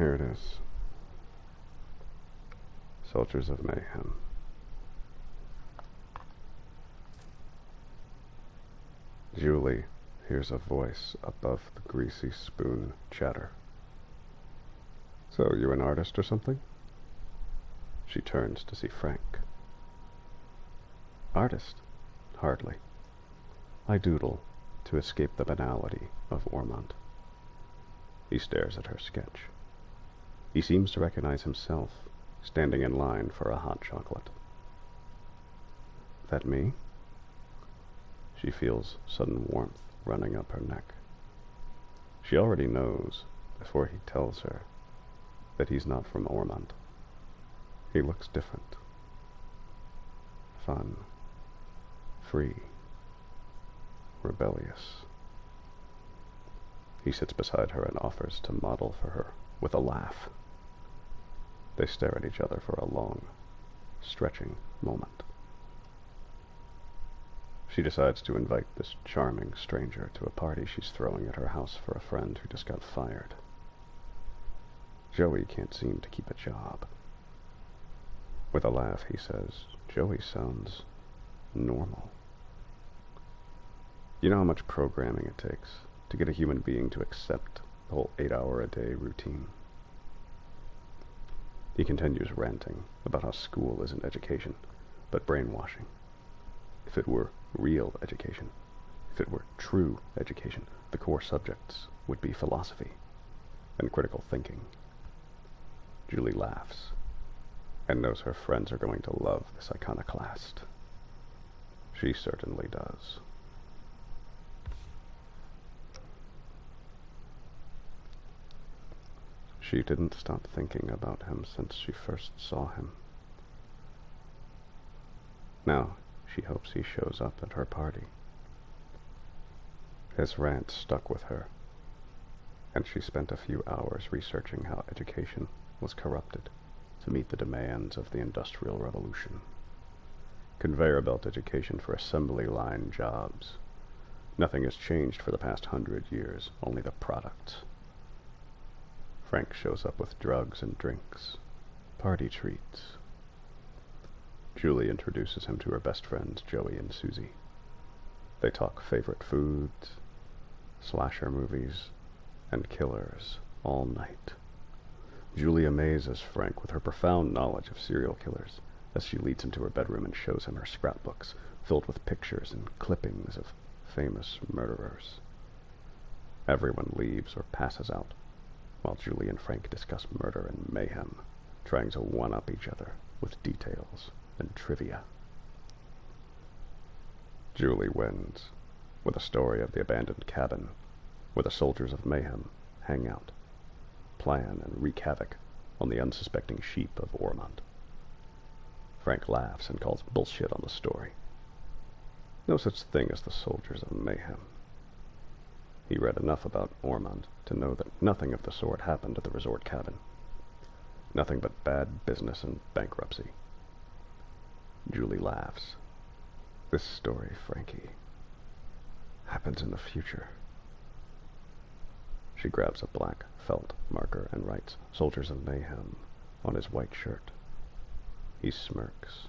Here it is. Soldiers of Mayhem. Julie hears a voice above the greasy spoon chatter. So, you an artist or something? She turns to see Frank. Artist? Hardly. I doodle to escape the banality of Ormond. He stares at her sketch. He seems to recognize himself, standing in line for a hot chocolate. That me? She feels sudden warmth running up her neck. She already knows, before he tells her, that he's not from Ormond. He looks different. Fun. Free. Rebellious. He sits beside her and offers to model for her, with a laugh. They stare at each other for a long, stretching moment. She decides to invite this charming stranger to a party she's throwing at her house for a friend who just got fired. Joey can't seem to keep a job. With a laugh, he says, Joey sounds normal. You know how much programming it takes to get a human being to accept the whole 8-hour-a-day routine? He continues ranting about how school isn't education, but brainwashing. If it were real education, if it were true education, the core subjects would be philosophy and critical thinking. Julie laughs and knows her friends are going to love this iconoclast. She certainly does. She didn't stop thinking about him since she first saw him. Now, she hopes he shows up at her party. His rant stuck with her, and she spent a few hours researching how education was corrupted to meet the demands of the Industrial Revolution. Conveyor belt education for assembly line jobs. Nothing has changed for the past 100 years, only the products. Frank shows up with drugs and drinks, party treats. Julie introduces him to her best friends, Joey and Susie. They talk favorite foods, slasher movies, and killers all night. Julie amazes Frank with her profound knowledge of serial killers as she leads him to her bedroom and shows him her scrapbooks filled with pictures and clippings of famous murderers. Everyone leaves or passes out, while Julie and Frank discuss murder and mayhem, trying to one-up each other with details and trivia. Julie wins with a story of the abandoned cabin where the soldiers of Mayhem hang out, plan, and wreak havoc on the unsuspecting sheep of Ormond. Frank laughs and calls bullshit on the story. No such thing as the soldiers of Mayhem. He read enough about Ormond to know that nothing of the sort happened at the resort cabin. Nothing but bad business and bankruptcy. Julie laughs. This story, Frankie, happens in the future. She grabs a black felt marker and writes Soldiers of Mayhem on his white shirt. He smirks.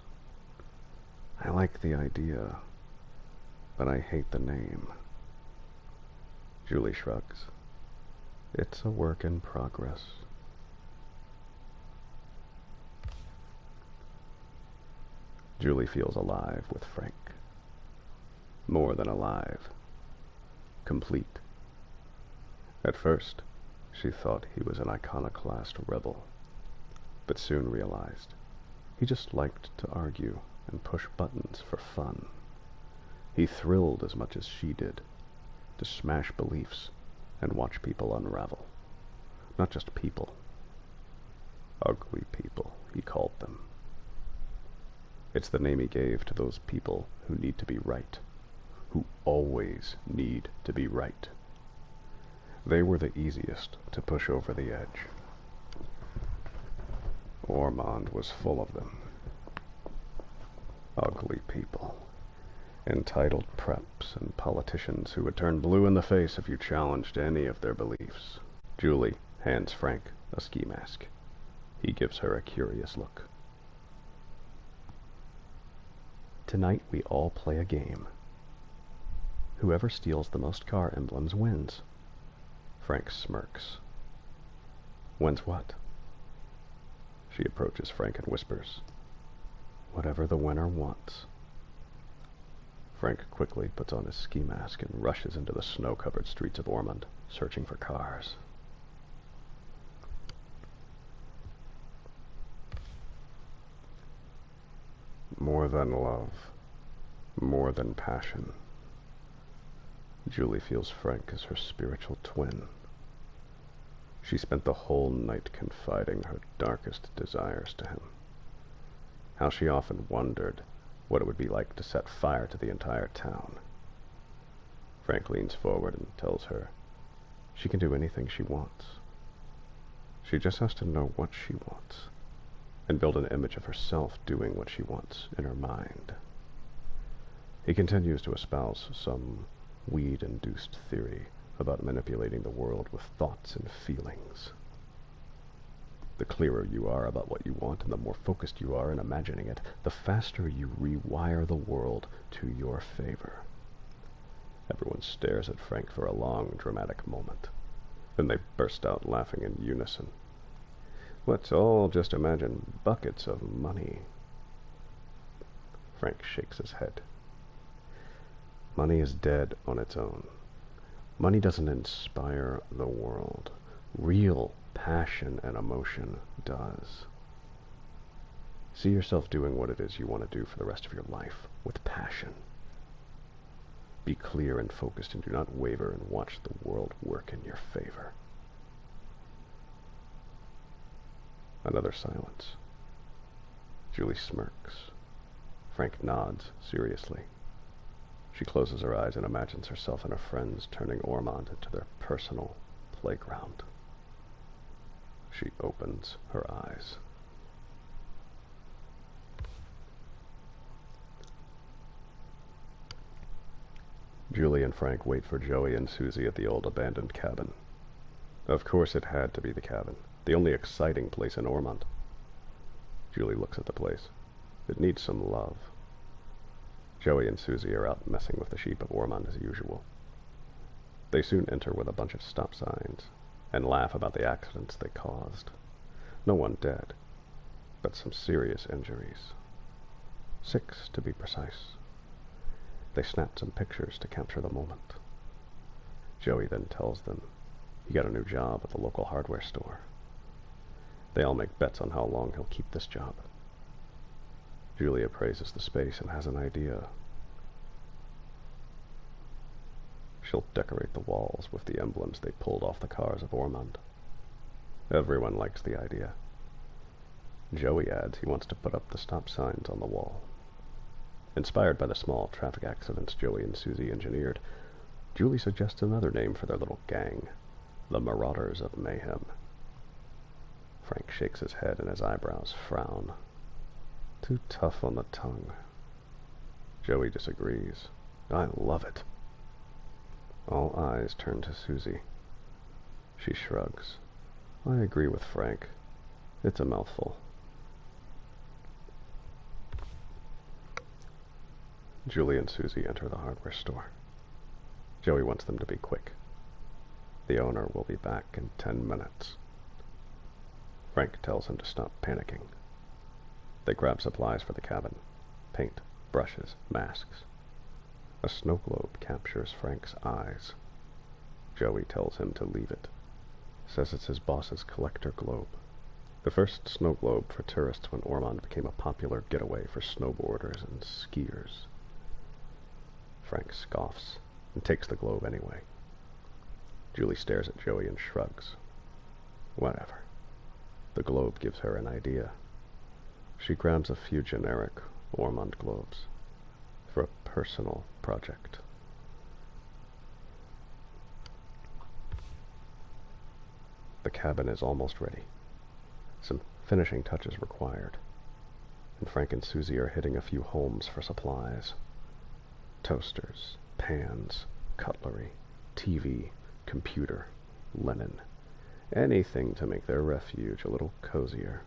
I like the idea, but I hate the name. Julie shrugs. It's a work in progress. Julie feels alive with Frank. More than alive. Complete. At first, she thought he was an iconoclast rebel, but soon realized he just liked to argue and push buttons for fun. He thrilled as much as she did to smash beliefs and watch people unravel. Not just people. Ugly people, he called them. It's the name he gave to those people who need to be right, who always need to be right. They were the easiest to push over the edge. Ormond was full of them. Ugly people. Entitled preps and politicians who would turn blue in the face if you challenged any of their beliefs. Julie hands Frank a ski mask. He gives her a curious look. Tonight we all play a game. Whoever steals the most car emblems wins. Frank smirks. Wins what? She approaches Frank and whispers, whatever the winner wants. Frank quickly puts on his ski mask and rushes into the snow-covered streets of Ormond, searching for cars. More than love, more than passion. Julie feels Frank as her spiritual twin. She spent the whole night confiding her darkest desires to him. How she often wondered what it would be like to set fire to the entire town. Frank leans forward and tells her she can do anything she wants. She just has to know what she wants, and build an image of herself doing what she wants in her mind. He continues to espouse some weed-induced theory about manipulating the world with thoughts and feelings. The clearer you are about what you want and the more focused you are in imagining it, the faster you rewire the world to your favor. Everyone stares at Frank for a long, dramatic moment. Then they burst out laughing in unison. Let's all just imagine buckets of money. Frank shakes his head. Money is dead on its own. Money doesn't inspire the world. Real passion and emotion does. See yourself doing what it is you want to do for the rest of your life, with passion. Be clear and focused and do not waver, and watch the world work in your favor. Another silence. Julie smirks. Frank nods seriously. She closes her eyes and imagines herself and her friends turning Ormond into their personal playground. She opens her eyes. Julie and Frank wait for Joey and Susie at the old abandoned cabin. Of course it had to be the cabin, the only exciting place in Ormond. Julie looks at the place. It needs some love. Joey and Susie are out messing with the sheep of Ormond as usual. They soon enter with a bunch of stop signs and laugh about the accidents they caused. No one dead, but some serious injuries. 6 to be precise. They snap some pictures to capture the moment. Joey then tells them he got a new job at the local hardware store. They all make bets on how long he'll keep this job. Julie appraises the space and has an idea. She'll decorate the walls with the emblems they pulled off the cars of Ormond. Everyone likes the idea. Joey adds he wants to put up the stop signs on the wall. Inspired by the small traffic accidents Joey and Susie engineered, Julie suggests another name for their little gang, the Marauders of Mayhem. Frank shakes his head and his eyebrows frown. Too tough on the tongue. Joey disagrees. I love it. All eyes turn to Susie. She shrugs. I agree with Frank. It's a mouthful. Julie and Susie enter the hardware store. Joey wants them to be quick. The owner will be back in 10 minutes. Frank tells him to stop panicking. They grab supplies for the cabin. Paint, brushes, masks. A snow globe captures Frank's eyes. Joey tells him to leave it. Says it's his boss's collector globe. The first snow globe for tourists when Ormond became a popular getaway for snowboarders and skiers. Frank scoffs and takes the globe anyway. Julie stares at Joey and shrugs. Whatever. The globe gives her an idea. She grabs a few generic Ormond globes for a personal project. The cabin is almost ready. Some finishing touches required, and Frank and Susie are hitting a few homes for supplies. Toasters, pans, cutlery, TV, computer, linen, Anything to make their refuge a little cozier.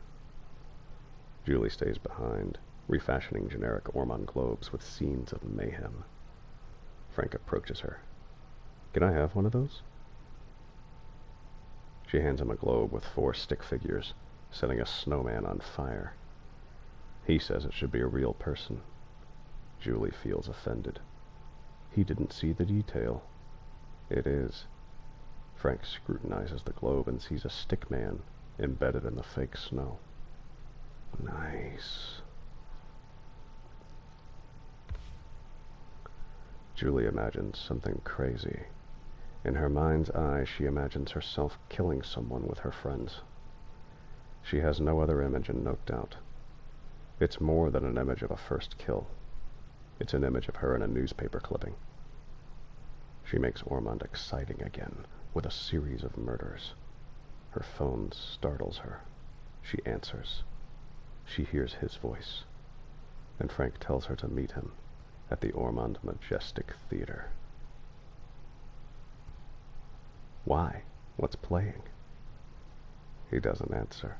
Julie stays behind, refashioning generic Ormond globes with scenes of mayhem. Frank approaches her. "Can I have one of those?" She hands him a globe with 4 stick figures, setting a snowman on fire. He says it should be a real person. Julie feels offended. He didn't see the detail. It is. Frank scrutinizes the globe and sees a stick man embedded in the fake snow. Nice. Julie imagines something crazy. In her mind's eye, she imagines herself killing someone with her friends. She has no other image in Noked Out. It's more than an image of a first kill. It's an image of her in a newspaper clipping. She makes Ormond exciting again with a series of murders. Her phone startles her. She answers. She hears his voice, and Frank tells her to meet him at the Ormond Majestic Theater. Why? What's playing? He doesn't answer.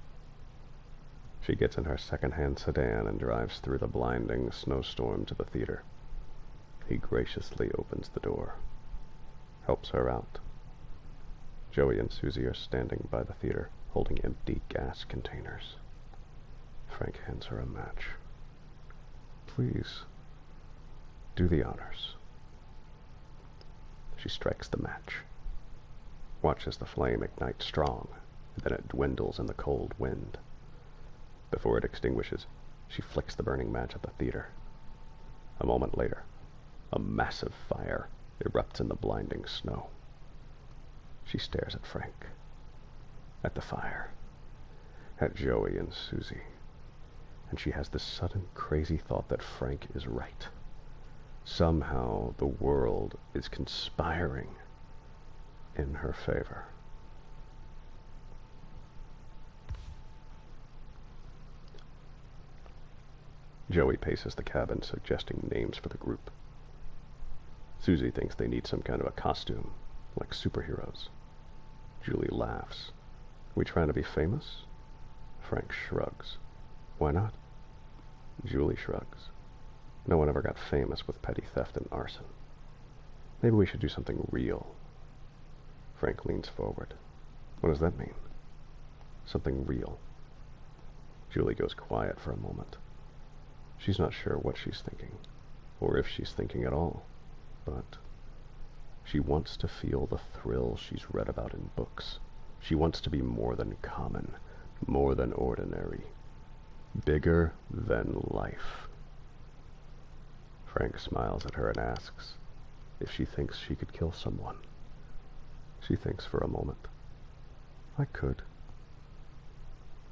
She gets in her second-hand sedan and drives through the blinding snowstorm to the theater. He graciously opens the door, helps her out. Joey and Susie are standing by the theater, holding empty gas containers. Frank hands her a match. "Please, do the honors." She strikes the match. Watch as the flame ignites strong, and then it dwindles in the cold wind. Before it extinguishes, she flicks the burning match at the theater. A moment later, a massive fire erupts in the blinding snow. She stares at Frank, at the fire, at Joey and Susie, and she has this sudden crazy thought that Frank is right. Somehow the world is conspiring in her favor. Joey paces the cabin, suggesting names for the group. Susie thinks they need some kind of a costume, like superheroes. Julie laughs. "We trying to be famous?" Frank shrugs. "Why not?" Julie shrugs. "No one ever got famous with petty theft and arson. Maybe we should do something real." Frank leans forward. "What does that mean?" "Something real." Julie goes quiet for a moment. She's not sure what she's thinking, or if she's thinking at all, but she wants to feel the thrill she's read about in books. She wants to be more than common, more than ordinary, bigger than life. Frank smiles at her and asks if she thinks she could kill someone. She thinks for a moment. "I could."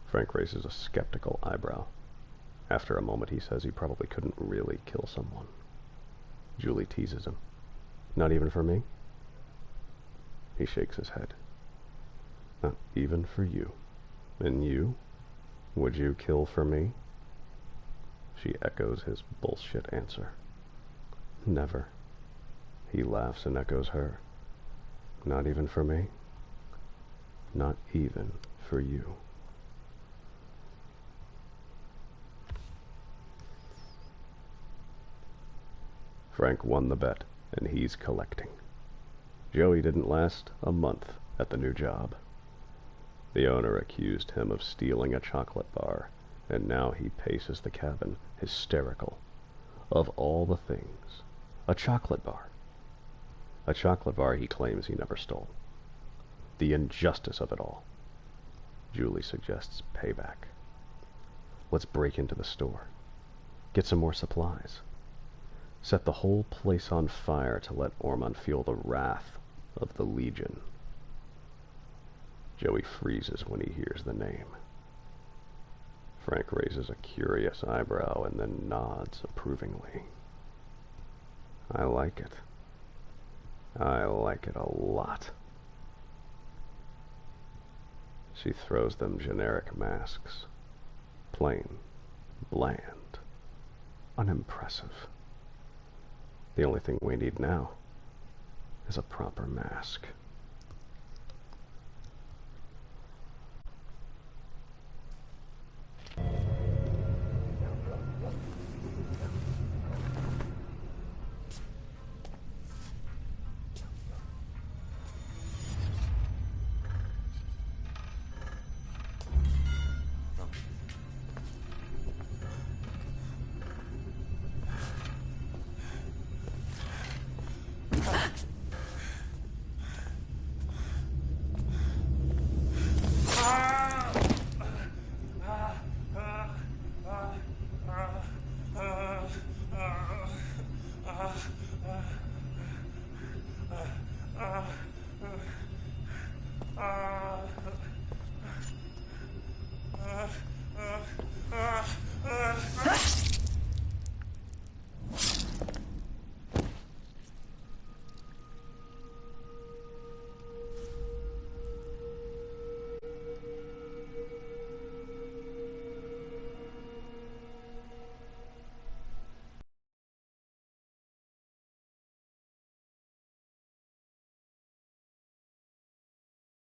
Frank raises a skeptical eyebrow. After a moment, he says he probably couldn't really kill someone. Julie teases him. "Not even for me?" He shakes his head. "Not even for you. And you? Would you kill for me?" She echoes his bullshit answer. "Never." He laughs and echoes her. "Not even for me? Not even for you." Frank won the bet, and he's collecting. Joey didn't last a month at the new job. The owner accused him of stealing a chocolate bar, and now he paces the cabin, hysterical. Of all the things, a chocolate bar. A chocolate bar he claims he never stole. The injustice of it all. Julie suggests payback. Let's break into the store. Get some more supplies. Set the whole place on fire to let Ormond feel the wrath of the Legion. Joey freezes when he hears the name. Frank raises a curious eyebrow and then nods approvingly. "I like it. I like it a lot." She throws them generic masks. Plain, bland, unimpressive. The only thing we need now is a proper mask.